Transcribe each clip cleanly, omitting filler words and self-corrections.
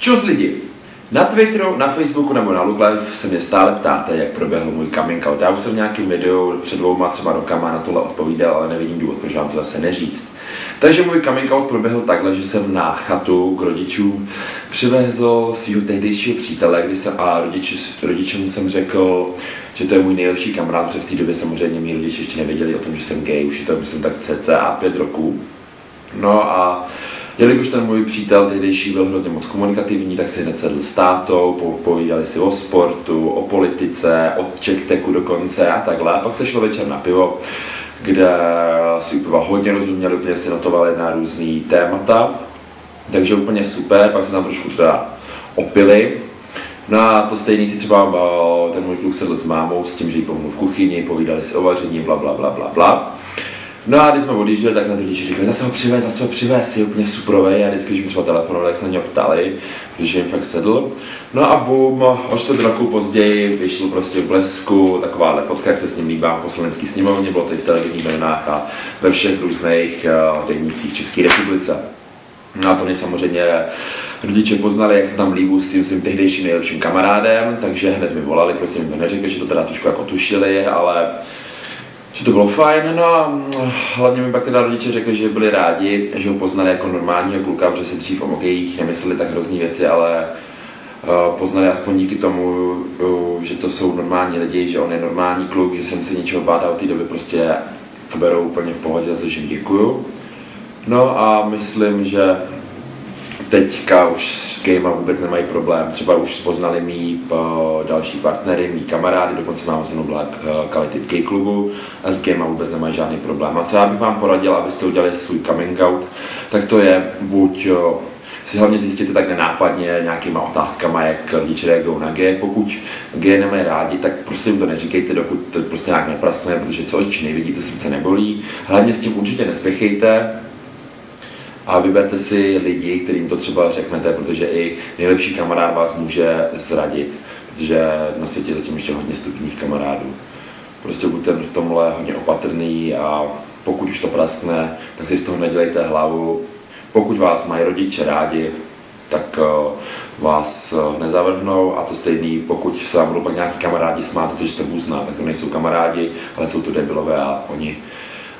Čus lidi! Na Twitteru, na Facebooku nebo na Looklife se mě stále ptáte, jak proběhl můj coming out. Já už jsem v nějakém videu před 2-3 rokama na tohle odpovídal, ale nevidím důvod, proč vám to zase neříct. Takže můj coming out proběhl takhle, že jsem na chatu k rodičům přivezl svého tehdejšího přítele, rodičům jsem řekl, že to je můj nejlepší kamarád, protože v té době samozřejmě mý rodiče ještě nevěděli o tom, že jsem gay, už je to myslím tak cca 5 roků. No a jelikož ten můj přítel tehdejší byl hrozně moc komunikativní, tak si hned sedl s tátou, povídali si o sportu, o politice, o Czech-Techu dokonce a takhle. A pak se šlo večer na pivo, kde si u piva hodně rozuměli, úplně si notovali na různý témata. Takže úplně super, pak se tam trošku teda opili. No a to stejný si třeba ten můj kluk sedl s mámou s tím, že jí pomohnu v kuchyni, povídali si o vaření, bla bla bla bla bla. No a když jsme odjížděli, tak na to rodiče říkali, zase ho přivez, je úplně superovej. A vždycky, když mi třeba telefonovali, tak se na něho ptali, protože jim fakt sedl. No a boom, o 4 roku později vyšlo prostě v Blesku takováhle fotka, jak se s ním líbám v Poslanecké sněmovně, bylo to i v televizních novinách a ve všech různých denících v České republice. No a to mě samozřejmě rodiče poznali, jak se tam líbu s tím svým tehdejším nejlepším kamarádem, takže hned mi volali, proč jsem jim to neřekl, že to teda trošku jako tušili, ale že to bylo fajn, no a hlavně mi pak teda rodiče řekli, že byli rádi, že ho poznali jako normálního kluka, protože si dřív o mokejích nemysleli tak hrozný věci, ale poznali aspoň díky tomu, že to jsou normální lidi, že on je normální kluk, že jsem se ničeho bát a od té doby prostě to berou úplně v pohodě, za což jim děkuju. No a myslím, že teďka už s gayma vůbec nemají problém, třeba už poznali mý další partnery, mý kamarády, dokonce mám se mnou kality v gay klubu a s gayma vůbec nemají žádný problém. A co já bych vám poradil, abyste udělali svůj coming out, tak to je buď si hlavně zjistíte tak nenápadně nějakýma otázkama, jak rodiče reagují na gay. Pokud gay nemají rádi, tak prostě jim to neříkejte, dokud to prostě nějak nepraskne, protože co oči nevidí, to srdce nebolí. Hlavně s tím určitě nespěchejte. A vyberte si lidi, kterým to třeba řeknete, protože i nejlepší kamarád vás může zradit, protože na světě je zatím ještě hodně stupních kamarádů. Prostě buďte v tomhle hodně opatrný a pokud už to praskne, tak si z toho nedělejte hlavu. Pokud vás mají rodiče rádi, tak vás nezavrhnou a to stejný, pokud se vám budou pak nějaký kamarádi smát za to, že jste buzná, tak to nejsou kamarádi, ale jsou to debilové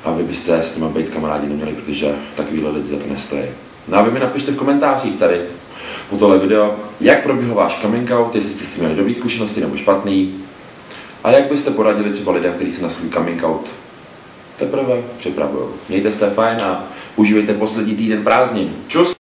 a vy byste s nimi být kamarádi neměli, protože takovýhle lidi za to nestojí. No a vy mi napište v komentářích tady po tohle video, jak proběhl váš coming out, jestli jste s tím měli dobrý zkušenosti nebo špatný a jak byste poradili třeba lidem, kteří se na svůj coming out teprve připravují. Mějte se fajn a užívejte poslední týden prázdnin. Čus!